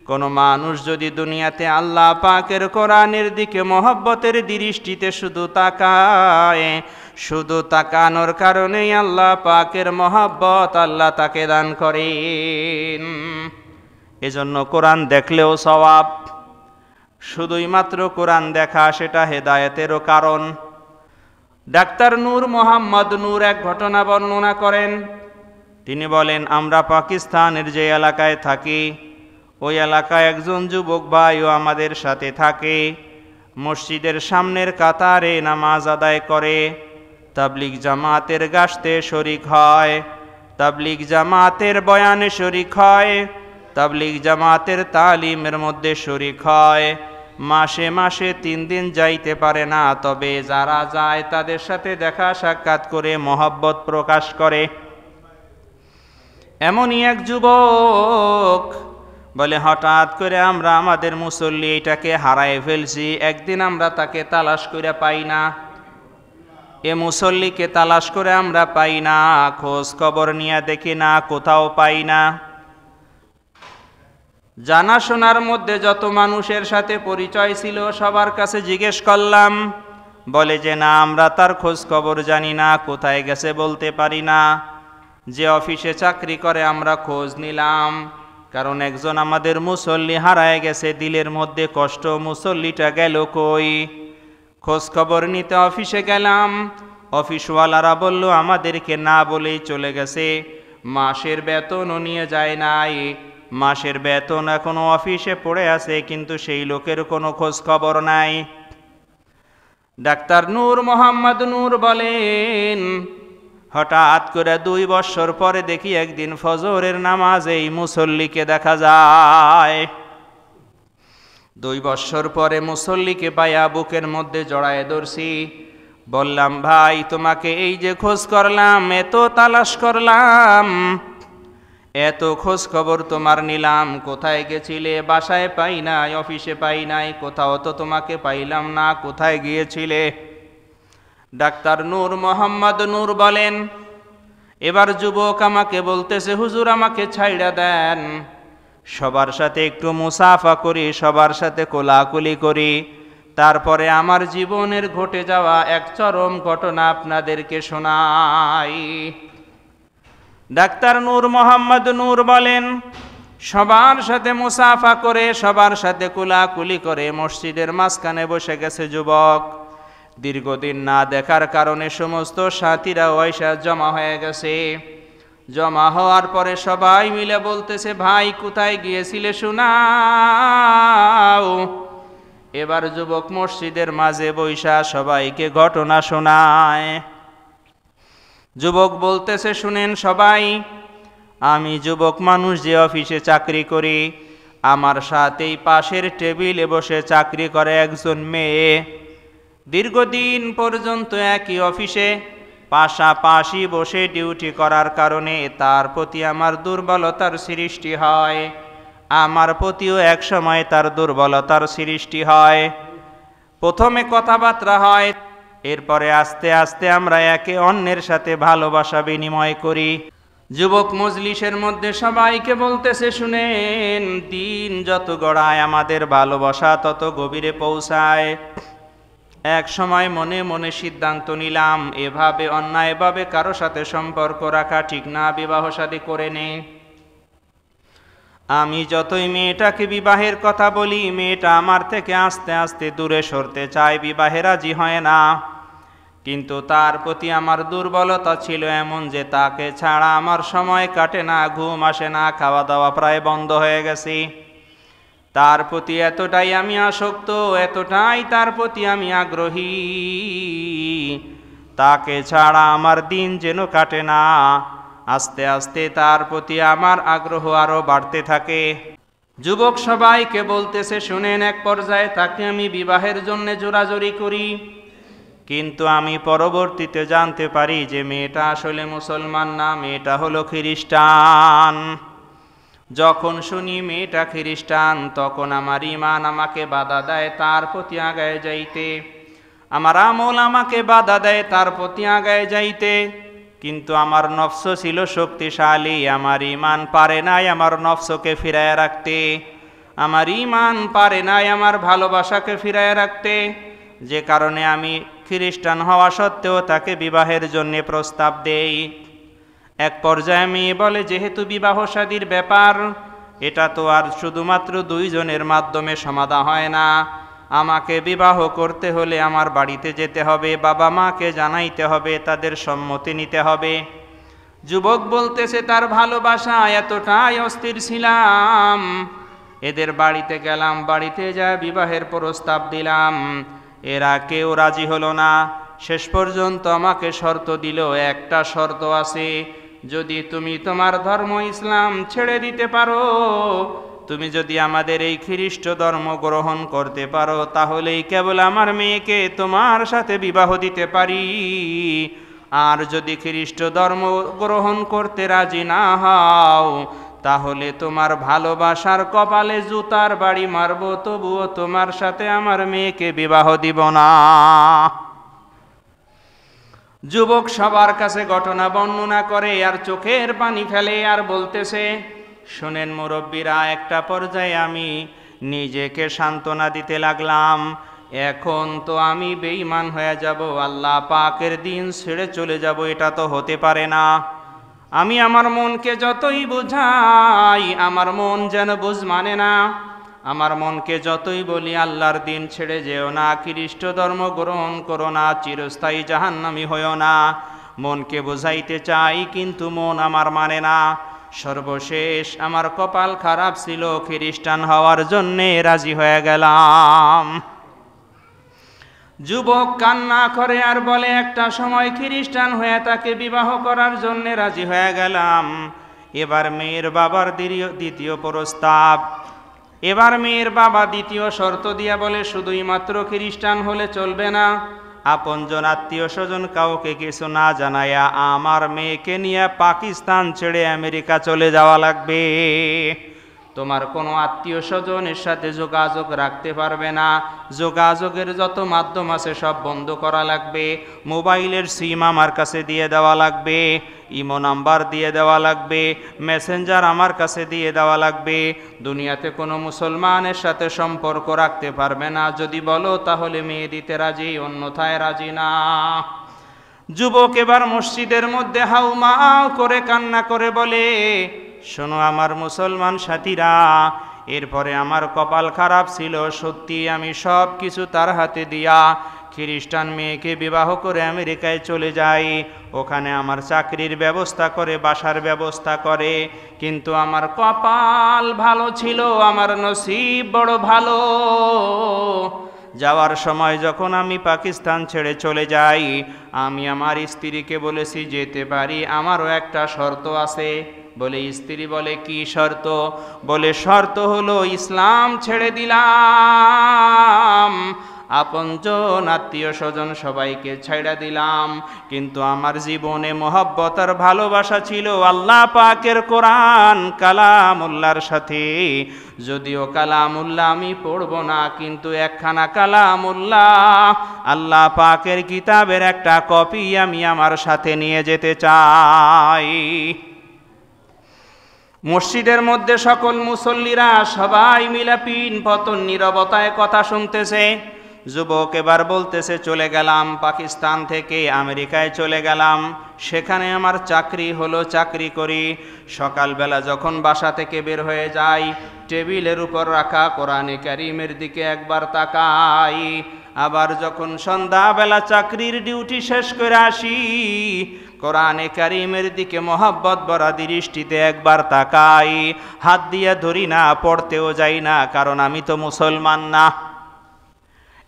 কোনো মানুষ যদি দুনিয়াতে আল্লাহ পাকের কোরআনের দিকে মহব্বতের দৃষ্টিতে শুধু তাকায়, শুধু তাকানোর কারণেই আল্লাহ পাকের মহব্বত আল্লাহ তাকে দান করেন। এজন্য কোরআন দেখলেও সওয়াব, শুধুই মাত্র কোরআন দেখা সেটা হেদায়েতেরও কারণ। ডাক্তার নূর মোহাম্মদ নূর এক ঘটনা বর্ণনা করেন। তিনি বলেন, আমরা পাকিস্তানের যে এলাকায় থাকি, ওই এলাকায় একজন যুবক ভাইও আমাদের সাথে থাকে। মসজিদের সামনের কাতারে নামাজ আদায় করে, তাবলিগ জামাতের গাশতে শরিক হয়, তাবলিগ জামাতের বয়ানে শরিক হয়, তাবলিগ জামাতের তালিমের মধ্যে শরিক হয়। মাসে মাসে 3 দিন যাইতে পারে না, তবে যারা যায় তাদের সাথে দেখা সাক্ষাৎ করে মহব্বত প্রকাশ করে। এমনই এক যুবক বলে, হঠাৎ করে আমরা আমাদের মুসল্লি এটাকে হারায় ফেলছি। একদিন আমরা তাকে তালাশ করে পাই না, এ মুসল্লিকে তালাশ করে আমরা পাই না, খোঁজ খবর নিয়ে দেখি না, কোথাও পাই না। জানাশোনার মধ্যে যত মানুষের সাথে পরিচয় ছিল সবার কাছে জিজ্ঞেস করলাম, বলে যে না, আমরা তার খোঁজ খবর জানি না, কোথায় গেছে বলতে পারি না। যে অফিসে চাকরি করে আমরা খোঁজ নিলাম, কারণ একজন আমাদের মুসল্লি হারায় গেছে, দিলের মধ্যে কষ্ট, মুসল্লিটা গেল কই। খোঁজ খবর নিতে অফিসে গেলাম, অফিসওয়ালারা বলল আমাদেরকে না বলেই চলে গেছে, মাসের বেতনও নিয়ে যায় নাই, মাসের বেতন এখনো অফিসে পড়ে আছে, কিন্তু সেই লোকের কোনো খোঁজ খবর নাই। ডাক্তার নূর মোহাম্মদ নূর বলেন, হঠাৎ করে 2 বছর পরে দেখি একদিন ফজরের নামাজে এই মুসল্লিকে দেখা যায়। 2 বছর পরে মুসল্লিকে পায়া বুকের মধ্যে জড়ায় ধরছি, বললাম, ভাই তোমাকে এই যে খোঁজ করলাম, এত তালাশ করলাম, এত খোঁজ খবর তোমার নিলাম, কোথায় গেছিলে? বাসায় পাই নাই, অফিসে পাই নাই, কোথাও তো তোমাকে পাইলাম না, কোথায় গিয়েছিলে? ডাক্তার নূর মোহাম্মদ নূর বলেন, এবার যুবক আমাকে বলতেছে, হুজুর আমাকে ছাইড়া দেন, সবার সাথে একটু মুসাফা করি, সবার সাথে কোলাকুলি করি, তারপরে আমার জীবনের ঘটে যাওয়া এক চরম ঘটনা আপনাদেরকে শোনাই। ডাক্তার নূর মোহাম্মদ নূর বলেন, সবার সাথে মুসাফা করে, সবার সাথে কোলাকুলি করে মসজিদের মাঝখানে বসে গেছে যুবক। দীর্ঘদিন না দেখার কারণে সমস্ত সাথীরা ওইসা জমা হয়ে গেছে। জমা হওয়ার পরে সবাই মিলে বলতেছে, ভাই কোথায় গিয়েছিলে শোনাও। এবার যুবক মসজিদের মাঝে বৈশা সবাইকে ঘটনা শোনায়। যুবক বলতেছে, শুনেন সবাই, আমি যুবক মানুষ, যে অফিসে চাকরি করি, আমার সাথেই পাশের টেবিলে বসে চাকরি করে একজন মেয়ে। দীর্ঘদিন পর্যন্ত একই অফিসে পাশাপাশি বসে ডিউটি করার কারণে তার প্রতি আমার দুর্বলতার সৃষ্টি হয়, আমার প্রতিও এক সময় তার দুর্বলতার সৃষ্টি হয়। প্রথমে কথাবার্তা হয়, এরপরে আস্তে আস্তে আমরা একে অন্যের সাথে ভালোবাসা বিনিময় করি। যুবক মজলিসের মধ্যে সবাইকে বলতেছে, শুনেন, দিন যত গড়ায় আমাদের ভালোবাসা তত গভীরে পৌঁছায়। এক সময় মনে মনে সিদ্ধান্ত নিলাম, এভাবে অন্যায়ভাবে কারো সাথে সম্পর্ক রাখা ঠিক না, বিবাহ শাদী করে নে। আমি যতই মেয়েটাকে বিবাহের কথা বলি, মেয়েটা আমার থেকে আস্তে আস্তে দূরে সরতে চায়, বিবাহে রাজি হয় না। কিন্তু তার প্রতি আমার দুর্বলতা ছিল এমন যে তাকে ছাড়া আমার সময় কাটে না, ঘুম আসে না, খাওয়া দাওয়া প্রায় বন্ধ হয়ে গেছে। তার প্রতি এতটাই আমি আসক্ত, এতটাই তার প্রতি আমি আগ্রহী, তাকে ছাড়া আমার দিন যেন কাটে না। আস্তে আস্তে তার প্রতি আমার আগ্রহ আরো বাড়তে থাকে। যুবক সবাইকে বলতেছে, শুনেন, এক পর্যায়ে তাকে আমি বিবাহের জন্য জোরাজুরি করি, কিন্তু আমি পরবর্তীতে জানতে পারি যে মেয়েটা আসলে মুসলমান না, মেয়েটা হলো খ্রিস্টান। যখন শুনি মেয়েটা খ্রিস্টান, তখন আমার ঈমান আমাকে বাধা দেয় তার প্রতি আগায় যাইতে, আমার আমল আমাকে বাধা দেয় তার প্রতি আগায় যাইতে। কিন্তু আমার নফস ছিল শক্তিশালী, আমার ঈমান পারে নাই আমার নফসকে ফিরায় রাখতে। আমার ঈমান পারে নাই আমার ভালোবাসাকে ফিরায় রাখতে, যে কারণে আমি খ্রিস্টান হওয়া সত্ত্বেও তাকে বিবাহের জন্য প্রস্তাব দেই। এক পর্যায়ে মেয়ে বলে, যেহেতু বিবাহ শাদীর ব্যাপার, এটা তো আর শুধুমাত্র দুইজনের মাধ্যমে সমাধান হয় না, আমাকে বিবাহ করতে হলে আমার বাড়িতে যেতে হবে, বাবা মাকে জানাইতে হবে, তাদের সম্মতি নিতে হবে। যুবক বলতেছে, তার ভালোবাসা এতটাই অস্থির ছিলাম, এদের বাড়িতে গেলাম, বাড়িতে যা বিবাহের প্রস্তাব দিলাম, এরা কেউ রাজি হলো না। শেষ পর্যন্ত আমাকে শর্ত দিল, একটা শর্ত আছে, যদি তুমি তোমার ধর্ম ইসলাম ছেড়ে দিতে পারো, তুমি যদি আমাদের এই খ্রিস্ট ধর্ম গ্রহণ করতে পারো, তাহলেই কেবল আমার মেয়েকে তোমার সাথে বিবাহ দিতে পারি। আর যদি খ্রিস্ট ধর্ম গ্রহণ করতে রাজি না হও, তাহলে তোমার ভালোবাসার কপালে জুতার বাড়ি মারব, তবুও তোমার সাথে আমার মেয়েকে বিবাহ দিব না। যুবক সবার কাছে ঘটনা বর্ণনা করে আর চোখের পানি ফেলে আর বলতেছে, শোনেন মুরব্বীরা, একটা পর্যায়ে আমি নিজেকে সান্ত্বনা দিতে লাগলাম, এখন তো আমি বেঈমান হয়ে যাব, আল্লাহ পাকের দিন ছেড়ে চলে যাব, এটা তো হতে পারে না। আমি আমার মনকে যতই বুঝাই, আমার মন যেন বুঝ মানে না। আমার মনকে যতই বলি আল্লাহর দিন ছেড়ে যেও না, খ্রিস্ট ধর্ম গ্রহণ করো না, চিরস্থায়ী জাহান্নামী হইও না, মনকে বোঝাইতে চাই, কিন্তু মন আমার মানে না। সর্বশেষ আমার কপাল খারাপ ছিল, খ্রিস্টান হওয়ার জন্যে রাজি হয়ে গেলাম। যুবক কান্না করে আর বলে, একটা সময় খ্রিস্টান হয়ে তাকে বিবাহ করার জন্য রাজি হয়ে গেলাম, এবার মেয়ের বাবার দ্বিতীয় প্রস্তাব। এবার মেয়ের বাবা দ্বিতীয় শর্ত দিয়া বলে, শুধুই মাত্র খ্রিস্টান হলে চলবে না, আপনজন আত্মীয় স্বজন কাউকে কিছু না জানায়া আমার মেয়েকে নিয়ে পাকিস্তান ছেড়ে আমেরিকা চলে যাওয়া লাগবে। তোমার কোনো আত্মীয় স্বজনের সাথে যোগাযোগ রাখতে পারবে না, যোগাযোগের যত মাধ্যম আছে সব বন্ধ করা লাগবে, মোবাইলের সিম আমার কাছে দিয়ে দেওয়া লাগবে, ইমো নাম্বার দিয়ে দেওয়া লাগবে, মেসেঞ্জার আমার কাছে দিয়ে দেওয়া লাগবে, দুনিয়াতে কোনো মুসলমানের সাথে সম্পর্ক রাখতে পারবে না, যদি বলো তাহলে মেয়ে দিতে রাজি, অন্যথায় রাজি না। যুবক এবার মসজিদের মধ্যে হাউমাউ করে কান্না করে বলে, শোনো আমার মুসলমান সাথীরা, এরপরে আমার কপাল খারাপ ছিল, সত্যি আমি সব কিছু তার হাতে দিয়া খ্রিস্টান মেয়েকে বিবাহ করে আমেরিকায় চলে যাই, ওখানে আমার চাকরির ব্যবস্থা করে, বাসার ব্যবস্থা করে, কিন্তু আমার কপাল ভালো ছিল, আমার নসিব বড় ভালো। যাওয়ার সময় যখন আমি পাকিস্তান ছেড়ে চলে যাই, আমি আমার স্ত্রীকে বলেছি যেতে পারি, আমারও একটা শর্ত আছে। বলে স্ত্রী বলে, কি শর্ত? বলে, শর্ত হলো ইসলাম ছেড়ে দিলাম, আপনজন আত্মীয় স্বজন সবাইকে ছেড়ে দিলাম, কিন্তু আমার জীবনে মহব্বত আর ভালোবাসা ছিল আল্লাহ পাকের কোরআন কালামুল্লাহর সাথে। যদিও কালামুল্লাহ আমি পড়ব না, কিন্তু একখানা কালামুল্লাহ আল্লাহ পাকের কিতাবের একটা কপি আমি আমার সাথে নিয়ে যেতে চাই। মসজিদের মধ্যে সকল মুসল্লিরা সবাই মিলে পিন পতন নীরবতায় কথা শুনতেছে। যুবক এবার বলতেছে, চলে গেলাম পাকিস্তান থেকে আমেরিকায় চলে গেলাম, সেখানে আমার চাকরি হলো, চাকরি করি। সকালবেলা যখন বাসা থেকে বের হয়ে যাই, টেবিলের উপর রাখা কোরআনে কারীমের দিকে একবার তাকাই, আবার যখন সন্ধ্যাবেলা চাকরির ডিউটি শেষ করে আসি, কোরআনে কারীমের দিকে মহব্বত ভরা দৃষ্টিতে একবার তাকাই, হাত দিয়ে ধরি না, পড়তেও যাই না, কারণ আমি তো মুসলমান না।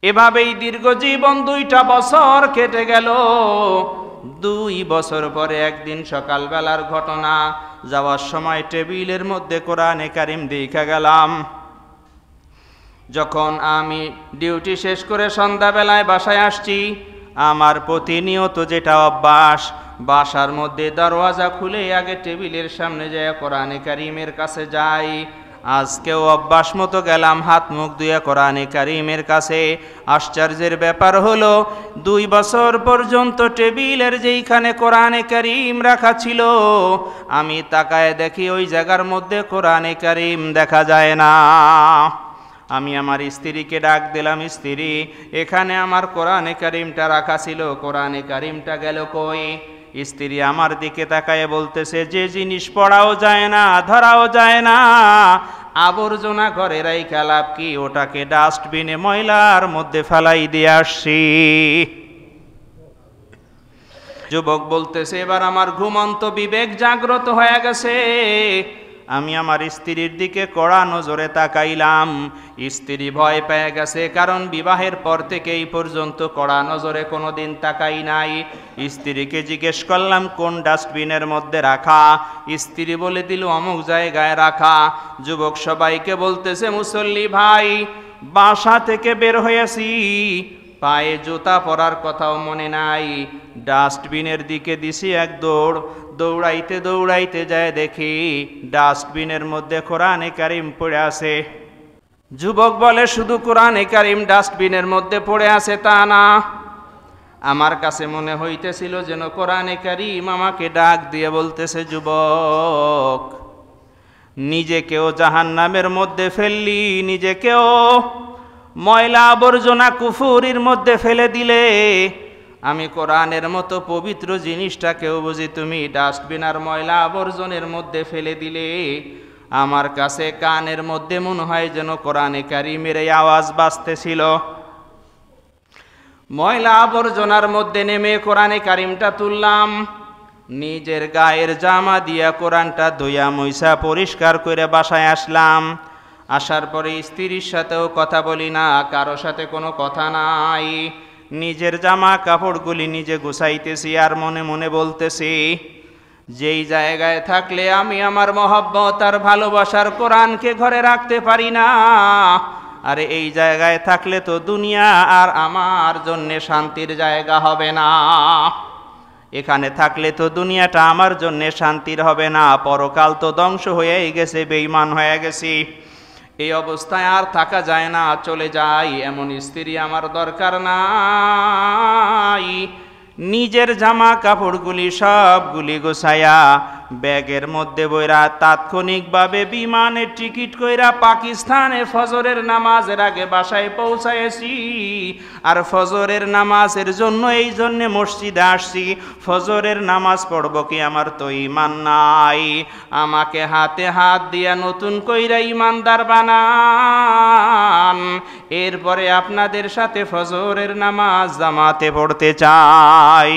এভাবেই দীর্ঘ জীবন 2টা বছর কেটে গেল। 2 বছর পরে একদিন সকালবেলার ঘটনা, যাওয়ার সময় টেবিলের মধ্যে কোরআনে কারীম দেখা গেলাম। যখন আমি ডিউটি শেষ করে সন্ধ্যাবেলায় বাসায় আসছি, আমার প্রতিনিয়ত যেটা অভ্যাস, বাসার মধ্যে দরওয়াজা খুলে আগে টেবিলের সামনে যায় কোরআনে কারীমের কাছে যাই, আজকেও অভ্যাস মতো গেলাম হাত মুখ ধুয়ে কোরআনে কারিমের কাছে। আশ্চর্যের ব্যাপার হলো 2 বছর পর্যন্ত টেবিলের যেইখানে কোরআনে কারিম রাখা ছিল, আমি তাকায় দেখি ওই জায়গার মধ্যে কোরআনে কারিম দেখা যায় না। আমি আমার স্ত্রীকে ডাক দিলাম, স্ত্রী, এখানে আমার কোরআনে কারিমটা রাখা ছিল, কোরআনে কারিমটা গেল কই? স্ত্রী আমার দিকে তাকায় বলতেছে, যে জিনিস পড়াও যায় না, ধরাও যায় না, আবর্জনা ঘরে রাইখা লাভ কি? ওটাকে ডাস্টবিনে ময়লার মধ্যে ফেলাই দিয়ে আসছি। যুবক বলতেছে, এবার আমার ঘুমন্ত বিবেক জাগ্রত হয়ে গেছে। আমি আমার স্ত্রীর দিকে কড়া নজরে তাকাইলাম। স্ত্রী ভয় পেয়ে গেছে, কারণ বিবাহের পর থেকে এই পর্যন্ত কড়া নজরে কোনোদিন তাকাই নাই। স্ত্রীকে জিজ্ঞেস করলাম কোন ডাস্টবিনের মধ্যে রাখা, স্ত্রী বলে দিল অমুক জায়গায় রাখা। যুবক সবাইকে বলতেছে, মুসল্লি ভাই, বাসা থেকে বের হয়েছি, পায়ে জুতা পরার কথাও মনে নাই, ডাস্টবিনের দিকে দিছি এক দৌড়, দৌড়াইতে দৌড়াইতে যায় দেখি ডাস্টবিনের মধ্যে কোরআনে কারিম পড়ে আছে। যুবক বলে, শুধু কোরআনে কারিম ডাস্টবিনের মধ্যে পড়ে আছে তা না, আমার কাছে মনে হইতেছিল যেন কোরআনে কারিম আমাকে ডাক দিয়ে বলতেছে, যুবক, নিজেকেও জাহান্নামের মধ্যে ফেললি, নিজেকেও ময়লা আবর্জনা কুফুরির মধ্যে ফেলে দিলে, আমি কোরআনের মতো পবিত্র জিনিসটাকেও বুঝি তুমি ডাস্টবিন আর ময়লা আবর্জনের মধ্যে ফেলে দিলে। আমার কাছে কানের মধ্যে মনে হয় যেন কোরআনে কারিমের এই আওয়াজ বাজতেছিল। ময়লা আবর্জনার মধ্যে নেমে কোরআনে কারিমটা তুললাম, নিজের গায়ের জামা দিয়া কোরআনটা ধুইয়া মুইসা পরিষ্কার করে বাসায় আসলাম। আসার পরে স্ত্রীর সাথেও কথা বলি না, কারো সাথে কোনো কথা নাই, নিজের জামা কাপড়গুলি নিজে গুছাইতেছি আর মনে মনে বলতেছি, যেই জায়গায় থাকলে আমি আমার মহব্বত আর ভালোবাসার কোরআনকে ঘরে রাখতে পারি না, আরে এই জায়গায় থাকলে তো দুনিয়া আর আমার জন্যে শান্তির জায়গা হবে না, এখানে থাকলে তো দুনিয়াটা আমার জন্যে শান্তির হবে না, পরকাল তো ধ্বংস হয়েই গেছে, বেঈমান হয়ে গেছি, এই অবস্থায় আর থাকা যায় না, চলে যাই, এমন স্ত্রী আমার দরকার নাই। নিজের জামা কাপড়গুলি সবগুলি গোছায়া ব্যাগের মধ্যে বইরা তাৎক্ষণিকভাবে বিমানের টিকিট কইরা পাকিস্তানে ফজরের নামাজের আগে বাসায় পৌঁছায়েছি। আর ফজরের নামাজের জন্য এই জন্যে মসজিদে আসছি, ফজরের নামাজ পড়ব কি আমার তো ঈমান নাই, আমাকে হাতে হাত দিয়া নতুন কইরা ঈমানদার বানান, এরপরে আপনাদের সাথে ফজরের নামাজ জামাতে পড়তে চাই।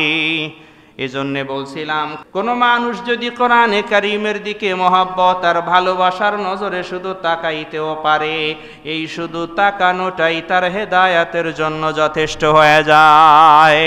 এজন্যে বলছিলাম, কোনো মানুষ যদি কোরআনে কারিমের দিকে মহব্বত আর ভালোবাসার নজরে শুধু তাকাইতেও পারে, এই শুধু তাকানোটাই তার হেদায়াতের জন্য যথেষ্ট হয়ে যায়।